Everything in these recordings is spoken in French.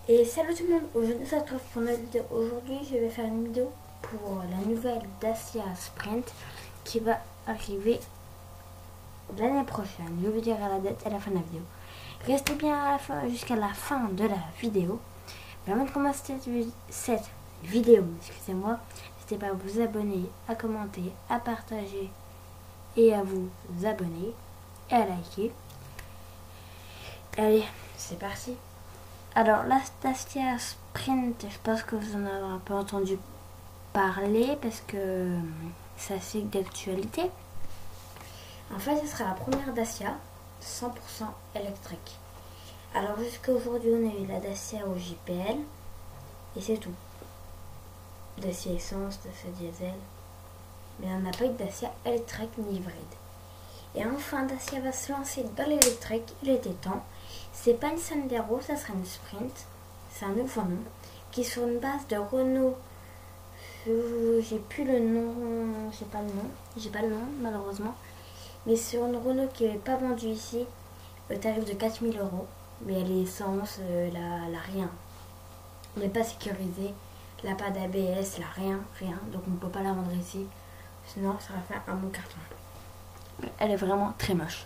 Et salut tout le monde, aujourd'hui on se retrouve pour une vidéo. Aujourd'hui je vais faire une vidéo pour la nouvelle Dacia Sprint qui va arriver l'année prochaine. Je vous dirai la date à la fin de la vidéo. Restez bien à la fin, jusqu'à la fin de la vidéo. Mais avant de commencer cette vidéo, excusez-moi, n'hésitez pas à vous abonner, à commenter, à partager et à vous abonner et à liker. Allez, c'est parti. Alors, la Dacia Sprint, je pense que vous en avez un peu entendu parler parce que c'est assez d'actualité. En fait, ce sera la première Dacia 100% électrique. Alors, jusqu'à aujourd'hui, on a eu la Dacia au JPL et c'est tout. Dacia essence, Dacia diesel, mais on n'a pas eu de Dacia électrique ni hybride. Et enfin, Dacia va se lancer dans l'électrique, il était temps. C'est pas une Sandero, ça sera une Sprint, c'est un nouveau nom, qui est sur une base de Renault. J'ai pas le nom malheureusement, mais sur une Renault qui n'est pas vendue ici, au tarif de 4 000 €, mais elle est essence, elle a rien. On n'est pas sécurisé, elle n'a pas d'ABS, elle a rien, donc on ne peut pas la vendre ici, sinon ça va faire un bon carton. Elle est vraiment très moche.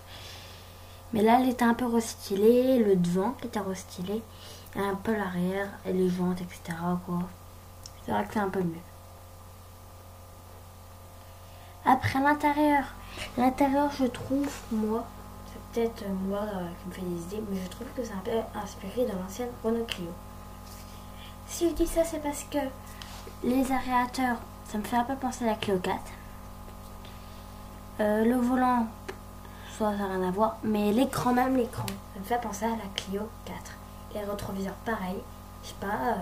Mais là, elle était un peu restylée, le devant qui était restylé, et un peu l'arrière, et les jantes, etc. quoi. C'est vrai que c'est un peu mieux. Après l'intérieur, je trouve, moi, c'est peut-être moi qui me fait des idées, mais je trouve que c'est un peu inspiré de l'ancienne Renault Clio. Si je dis ça, c'est parce que les aérateurs, ça me fait un peu penser à la Clio 4. Le volant, ça n'a rien à voir, mais l'écran, ça me fait penser à la Clio 4. Les rétroviseurs, pareil. Je sais pas,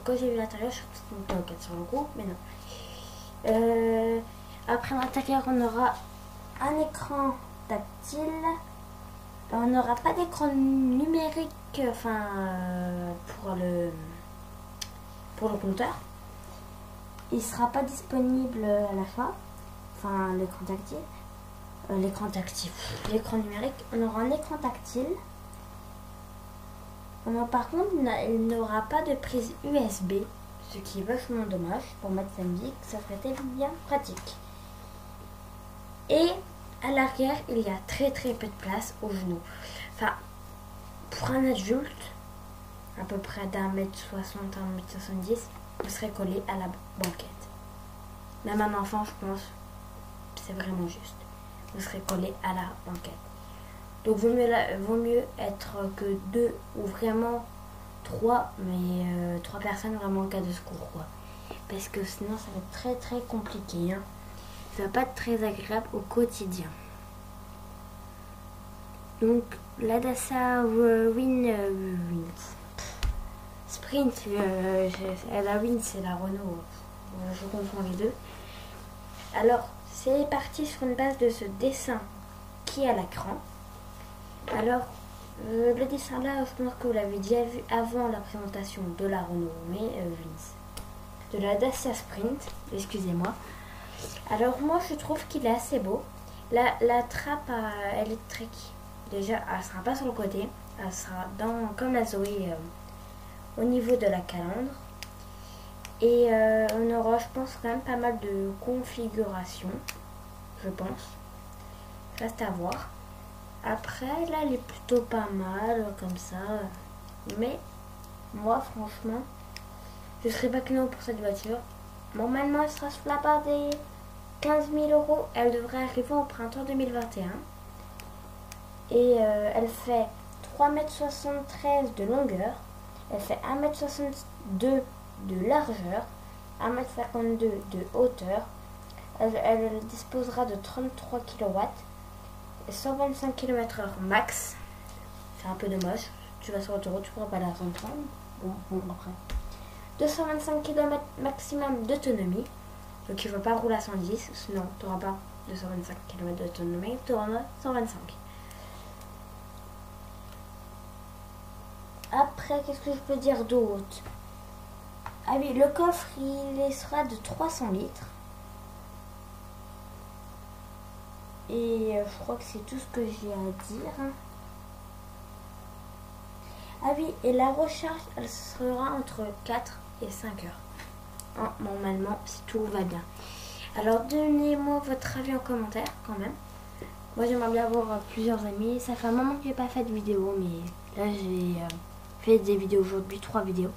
quand j'ai vu l'intérieur, je suis une Clio 4 sur le coup, mais non. Après l'intérieur, on aura un écran tactile. On n'aura pas d'écran numérique, pour le compteur. Il ne sera pas disponible à la fin, l'écran tactile. L'écran numérique, on aura un écran tactile. Par contre, il n'aura pas de prise USB, ce qui est vachement dommage pour mettre sa musique, ça serait bien pratique. Et à l'arrière, il y a très peu de place aux genoux. Pour un adulte, à peu près d'1m60 à 1m70, vous serez collé à la banquette. Même un enfant, je pense, c'est vraiment juste. Vous serez collé à la banquette. Donc vaut mieux être que 2 ou vraiment 3, mais 3 personnes vraiment en cas de secours quoi. Parce que sinon ça va être très compliqué. Ça va pas être très agréable au quotidien. Donc la Dacia Sprint, la Win c'est la Renault. Je confonds les deux. Alors c'est parti sur une base de ce dessin qui est à l'écran. Alors, le dessin là, je pense que vous l'avez déjà vu avant la présentation de la Renault, de la Dacia Sprint, excusez-moi. Alors moi, je trouve qu'il est assez beau. La trappe électrique, déjà, elle sera pas sur le côté, elle sera comme la Zoé au niveau de la calandre. Et on aura, je pense, quand même pas mal de configurations, je pense. Reste à voir. Après, là, elle est plutôt pas mal, comme ça. Mais, moi, franchement, je serais pas client pour cette voiture. Normalement, elle sera sur la barre des 15 000 €. Elle devrait arriver au printemps 2021. Et elle fait 3,73 m de longueur. Elle fait 1,62 m de largeur. 1,52 m de hauteur. Elle disposera de 33 kW. 125 km/h max. C'est un peu dommage. Tu vas sur l'autoroute, tu pourras pas la entendre. Bon après. 225 km maximum d'autonomie. Donc il ne va pas rouler à 110. Sinon tu n'auras pas 225 km d'autonomie. Tu auras 125. Après, qu'est-ce que je peux dire d'autre? Ah oui, le coffre, il sera de 300 litres. Et je crois que c'est tout ce que j'ai à dire. Ah oui, et la recharge, elle sera entre 4 et 5 heures. Normalement, si tout va bien. Alors, donnez-moi votre avis en commentaire quand même. Moi, j'aimerais bien avoir plusieurs amis. Ça fait un moment que j'ai pas fait de vidéo, mais là, j'ai fait des vidéos aujourd'hui, 3 vidéos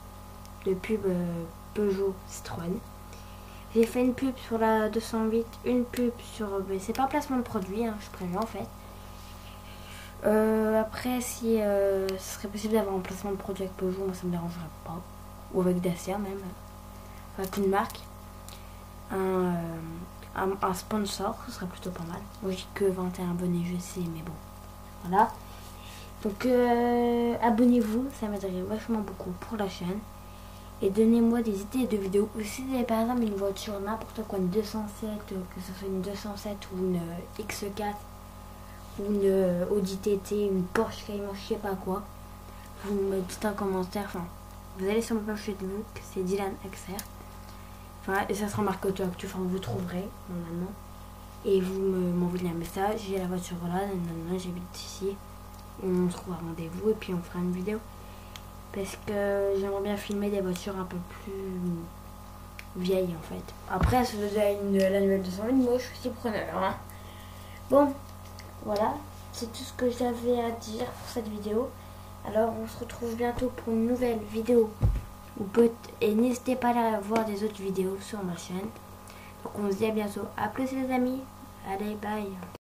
de pub Peugeot Citroën. J'ai fait une pub sur la 208, une pub sur... c'est pas un placement de produit, hein, je préviens en fait. Après, si ce serait possible d'avoir un placement de produit avec Peugeot, moi ça me dérangerait pas. Ou avec Dacia même. Avec une marque. Un sponsor, ce serait plutôt pas mal. Moi j'ai que 21 abonnés, je sais, mais bon. Voilà. Donc abonnez-vous, ça m'aiderait vachement beaucoup pour la chaîne. Et donnez-moi des idées de vidéos. Ou si vous avez par exemple une voiture, n'importe quoi, une 207, que ce soit une 207 ou une X4, ou une Audi TT, une Porsche Cayman, je sais pas quoi, vous me dites un commentaire. Enfin, vous allez sur ma page Facebook, c'est Dylan Axer. Enfin, et ça sera marqué autoactu, enfin vous trouverez normalement. Et vous m'envoyez un message, j'ai la voiture là, j'habite ici. On se trouve à rendez-vous et puis on fera une vidéo. Parce que j'aimerais bien filmer des voitures un peu plus vieilles en fait. Après, si vous avez l'annuelle 208, moi je suis aussi preneur. Hein. Bon, voilà, c'est tout ce que j'avais à dire pour cette vidéo. Alors on se retrouve bientôt pour une nouvelle vidéo. Et n'hésitez pas à voir des autres vidéos sur ma chaîne. Donc on se dit à bientôt. A plus les amis. Allez, bye.